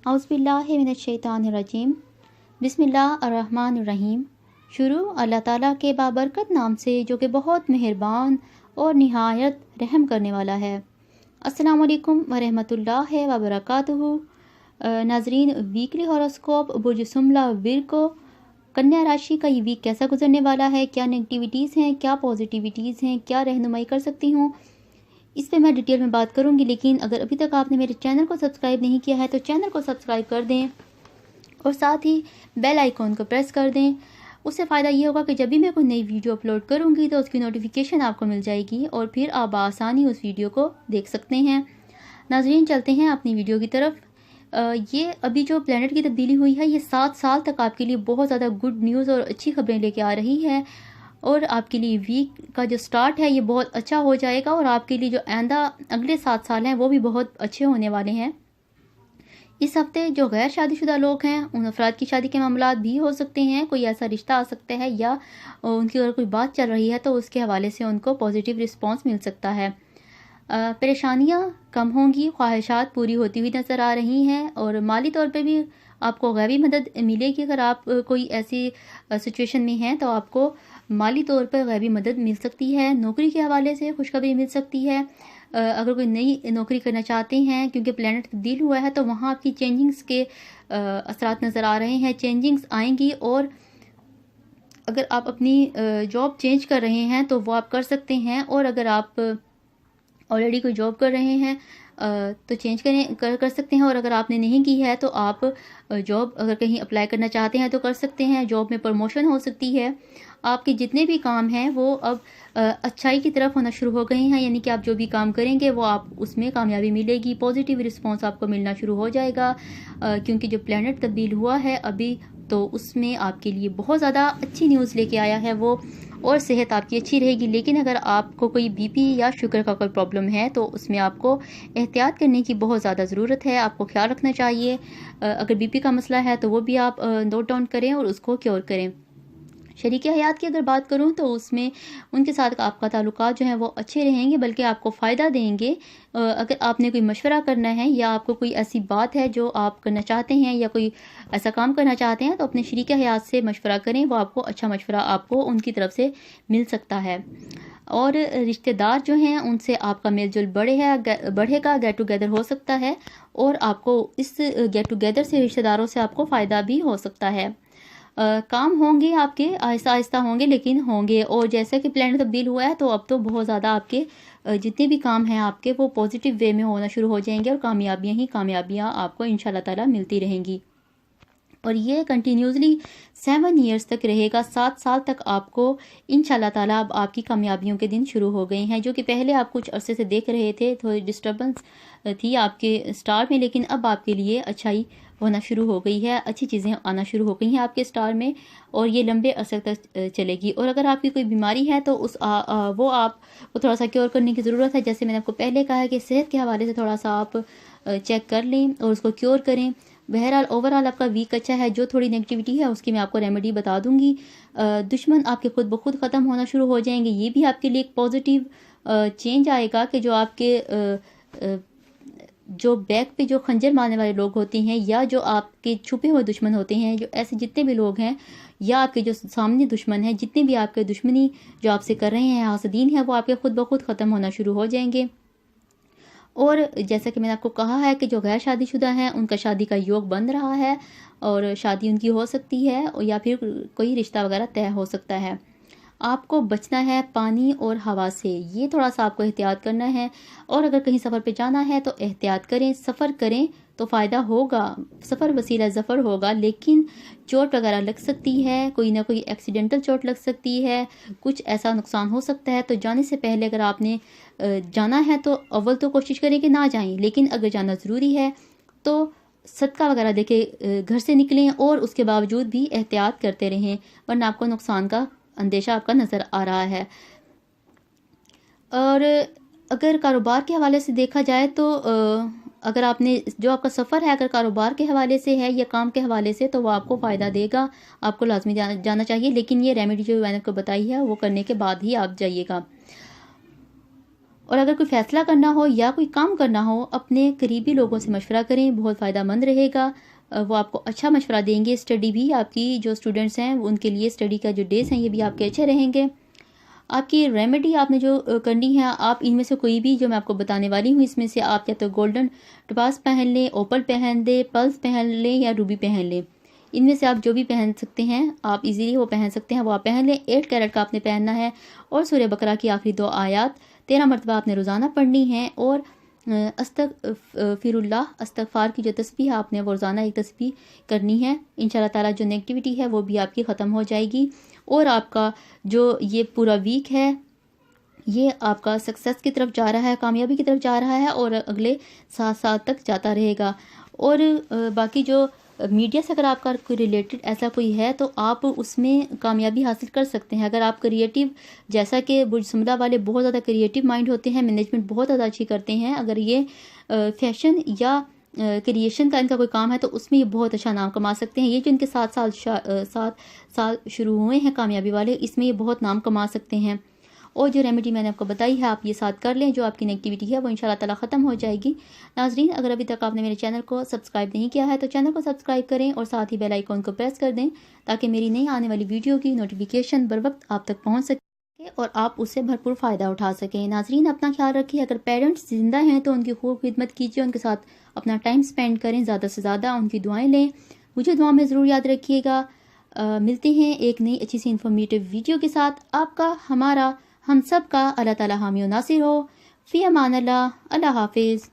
औज़ुबिल्लाहि मिनश्शैतानिर्रजीम। बिस्मिल्लाहिर्रहमानिर्रहीम। शुरू अल्लाह ताला के बाबरकत नाम से जो कि बहुत मेहरबान और निहायत रहम करने वाला है। अस्सलाम वालेकुम वरहमतुल्लाहि वबरकातुहू। नाजरीन, वीकली हॉरोस्कोप बुर्ज सुमला विरगो कन्या राशि का ये वीक कैसा गुजरने वाला है, क्या नेगेटिविटीज़ हैं, क्या पॉजिटिविटीज़ हैं, क्या रहनुमाई कर सकती हूँ, इस पे मैं डिटेल में बात करूँगी। लेकिन अगर अभी तक आपने मेरे चैनल को सब्सक्राइब नहीं किया है तो चैनल को सब्सक्राइब कर दें और साथ ही बेल आइकॉन को प्रेस कर दें। उससे फ़ायदा ये होगा कि जब भी मैं कोई नई वीडियो अपलोड करूँगी तो उसकी नोटिफिकेशन आपको मिल जाएगी और फिर आप आसानी उस वीडियो को देख सकते हैं। नाजरीन, चलते हैं अपनी वीडियो की तरफ। ये अभी जो प्लैनेट की तब्दीली हुई है ये 7 साल तक आपके लिए बहुत ज़्यादा गुड न्यूज़ और अच्छी खबरें लेके आ रही है और आपके लिए वीक का जो स्टार्ट है ये बहुत अच्छा हो जाएगा और आपके लिए जो आइंदा अगले 7 साल हैं वो भी बहुत अच्छे होने वाले हैं। इस हफ्ते जो गैर शादीशुदा लोग हैं उन अफराद की शादी के मामलात भी हो सकते हैं, कोई ऐसा रिश्ता आ सकता है या उनकी अगर कोई बात चल रही है तो उसके हवाले से उनको पॉजिटिव रिस्पॉन्स मिल सकता है। परेशानियां कम होंगी, ख्वाहिशात पूरी होती हुई नज़र आ रही हैं और माली तौर पे भी आपको गैबी मदद मिलेगी। अगर आप कोई ऐसी सिचुएशन में हैं तो आपको माली तौर पर गैबी मदद मिल सकती है। नौकरी के हवाले से खुशखबरी मिल सकती है। अगर कोई नई नौकरी करना चाहते हैं, क्योंकि प्लैनेट तब्दील हुआ है तो वहाँ आपकी चेंजिंग्स के असरात नज़र आ रहे हैं, चेंजिंग्स आएंगी। और अगर आप अपनी जॉब चेंज कर रहे हैं तो वो आप कर सकते हैं और अगर आप ऑलरेडी कोई जॉब कर रहे हैं तो चेंज कर सकते हैं और अगर आपने नहीं की है तो आप जॉब अगर कहीं अप्लाई करना चाहते हैं तो कर सकते हैं। जॉब में प्रमोशन हो सकती है। आपके जितने भी काम हैं वो अब अच्छाई की तरफ होना शुरू हो गए हैं, यानी कि आप जो भी काम करेंगे वो आप उसमें कामयाबी मिलेगी, पॉजिटिव रिस्पॉन्स आपको मिलना शुरू हो जाएगा। क्योंकि जो प्लैनेट तब्दील हुआ है अभी तो उसमें आपके लिए बहुत ज़्यादा अच्छी न्यूज़ लेके आया है वो, और सेहत आपकी अच्छी रहेगी। लेकिन अगर आपको कोई बीपी या शुगर का कोई प्रॉब्लम है तो उसमें आपको एहतियात करने की बहुत ज़्यादा ज़रूरत है, आपको ख्याल रखना चाहिए। अगर बीपी का मसला है तो वो भी आप नोट डाउन करें और उसको क्योर करें। शरीक हयात की अगर बात करूं तो उसमें उनके साथ आपका ताल्लुकात जो है वो अच्छे रहेंगे, बल्कि आपको फ़ायदा देंगे। अगर आपने कोई मशवरा करना है या आपको कोई ऐसी बात है जो आप करना चाहते हैं या कोई ऐसा काम करना चाहते हैं तो अपने शरीक हयात से मशवरा करें, वो आपको अच्छा मशवरा आपको उनकी तरफ से मिल सकता है। और रिश्तेदार जो हैं उनसे आपका मेल जोल बढ़ेगा, गेट टुगेदर हो सकता है और आपको इस गेट टुगेदर से रिश्तेदारों से आपको फ़ायदा भी हो सकता है। काम होंगे आपके, आहिस्ता आहिस्ता होंगे लेकिन होंगे। और जैसा कि प्लैनेट तब्दील हुआ है तो अब तो बहुत ज़्यादा आपके जितने भी काम हैं आपके वो पॉजिटिव वे में होना शुरू हो जाएंगे और कामयाबियाँ ही कामयाबियाँ आपको इंशाल्लाह ताला मिलती रहेंगी। और ये कंटिन्यूसली 7 ईयर्स तक रहेगा। 7 साल तक आपको इंशाल्लाह ताला अब आपकी कामयाबियों के दिन शुरू हो गए हैं। जो कि पहले आप कुछ अरसे से देख रहे थे, थोड़ी डिस्टर्बेंस थी आपके स्टार में, लेकिन अब आपके लिए अच्छाई होना शुरू हो गई है, अच्छी चीज़ें आना शुरू हो गई हैं आपके स्टार में और ये लंबे अरसे तक चलेगी। और अगर आपकी कोई बीमारी है तो वो आपको थोड़ा सा क्योर करने की ज़रूरत है। जैसे मैंने आपको पहले कहा है कि सेहत के हवाले से थोड़ा सा आप चेक कर लें और उसको क्योर करें। बहरहाल ओवरऑल आपका वीक अच्छा है। जो थोड़ी नेगेटिविटी है उसकी मैं आपको रेमेडी बता दूंगी। दुश्मन आपके खुद ब खुद ख़त्म होना शुरू हो जाएंगे। ये भी आपके लिए एक पॉजिटिव चेंज आएगा कि जो आपके जो बैक पे जो खंजर मारने वाले लोग होते हैं या जो आपके छुपे हुए दुश्मन होते हैं, जो ऐसे जितने भी लोग हैं या आपके जो सामने दुश्मन हैं, जितने भी आपके दुश्मनी जो आपसे कर रहे हैं, हासदीन हैं, वो आपके खुद ब खुद ख़त्म होना शुरू हो जाएंगे। और जैसा कि मैंने आपको कहा है कि जो गैर शादीशुदा हैं उनका शादी का योग बन रहा है और शादी उनकी हो सकती है या फिर कोई रिश्ता वगैरह तय हो सकता है। आपको बचना है पानी और हवा से, ये थोड़ा सा आपको एहतियात करना है। और अगर कहीं सफ़र पे जाना है तो एहतियात करें, सफ़र करें तो फ़ायदा होगा, सफ़र वसीला ज़फ़र होगा। लेकिन चोट वगैरह लग सकती है, कोई ना कोई एक्सीडेंटल चोट लग सकती है, कुछ ऐसा नुकसान हो सकता है। तो जाने से पहले अगर आपने जाना है तो अव्वल तो कोशिश करें कि ना जाएं, लेकिन अगर जाना ज़रूरी है तो सदका वगैरह देके घर से निकलें और उसके बावजूद भी एहतियात करते रहें, वरना आपको नुकसान का अंदेशा आपका नज़र आ रहा है। और अगर कारोबार के हवाले से देखा जाए तो अगर आपने जो आपका सफ़र है अगर कारोबार के हवाले से है या काम के हवाले से तो वो आपको फ़ायदा देगा, आपको लाजमी जाना चाहिए। लेकिन ये रेमेडी जो मैंने आपको बताई है वो करने के बाद ही आप जाइएगा। اور اگر کوئی فیصلہ کرنا ہو یا کوئی کام کرنا ہو اپنے قریبی لوگوں سے مشورہ کریں، بہت فائدہ مند رہے گا، وہ آپ کو اچھا مشورہ دیں گے. اسٹڈی بھی آپ کی جو اسٹوڈنٹس ہیں ان کے لیے اسٹڈی کا جو ڈیز ہیں یہ بھی آپ کے اچھے رہیں گے. آپ کی ریمیڈی آپ نے جو کرنی ہے، آپ ان میں سے کوئی بھی جو میں آپ کو بتانے والی ہوں اس میں سے آپ یا تو گولڈن ٹپاس پہن لیں، اوپل پہن لیں، پلس پہن لیں یا روبی پہن لیں. ان میں سے آپ جو بھی پہن سکتے ہیں آپ ایزیلی وہ پہن سکتے ہیں وہ آپ پہن لیں. 8 کیرٹ کا آپ نے پہننا ہے اور سورہ بقرہ کی آخری 2 آیات 13 مرتبہ آپ نے روزانہ پڑھنی ہے. اور استغفر اللہ استغفار کی جو تسبیح آپ نے وہ روزانہ ایک تسبیح کرنی ہے. انشاءاللہ تعالیٰ جو نیگیٹیوٹی ہے وہ بھی آپ کی ختم ہو جائے گی اور آپ کا جو یہ پورا ویک ہے یہ آپ کا سکسیس کی طرف جا رہا ہے، کامیابی کی طرف جا رہا ہے اور اگلے 7 سال تک جاتا رہے گا. اور باقی جو میڈیا سے اگر آپ کا کوئی ریلیٹڈ ایسا کوئی ہے تو آپ اس میں کامیابی حاصل کر سکتے ہیں. اگر آپ کریٹیو، جیسا کہ برج سمدہ والے بہت زیادہ کریٹیو مائنڈ ہوتے ہیں، مینجمنٹ بہت زیادہ اچھی کرتے ہیں، اگر یہ فیشن یا کریشن کا ان کا کوئی کام ہے تو اس میں یہ بہت اچھا نام کما سکتے ہیں. یہ جو ان کے 7 سال شروع ہوئے ہیں کامیابی والے، اس میں یہ بہت نام کما سکتے ہیں. اور جو ریمیڈی میں نے آپ کو بتائی ہے آپ یہ ساتھ کر لیں، جو آپ کی نیگیٹیوٹی ہے وہ انشاءاللہ تعالیٰ ختم ہو جائے گی. ناظرین اگر ابھی تک آپ نے میرے چینل کو سبسکرائب نہیں کیا ہے تو چینل کو سبسکرائب کریں اور ساتھ ہی بیل آئیکن کو پریس کر دیں تاکہ میری نئی آنے والی ویڈیو کی نوٹیفیکیشن بر وقت آپ تک پہنچ سکے اور آپ اس سے بھرپور فائدہ اٹھا سکیں. ناظرین اپنا خیال رکھیے. اگر پیرنٹس زندہ ہیں تو ان کی خوب خدمت کیجیے، ان کے ساتھ اپنا ٹائم اسپینڈ کریں، زیادہ سے زیادہ ان کی دعائیں لیں. مجھے دعا میں ضرور یاد رکھیے گا. ملتے ہیں ایک نئی اچھی سی انفارمیٹیو ویڈیو کے ساتھ. آپ کا، ہمارا، ہم سب کا اللہ تعالیٰ حامی و ناصر ہو. فی امان اللہ. اللہ حافظ.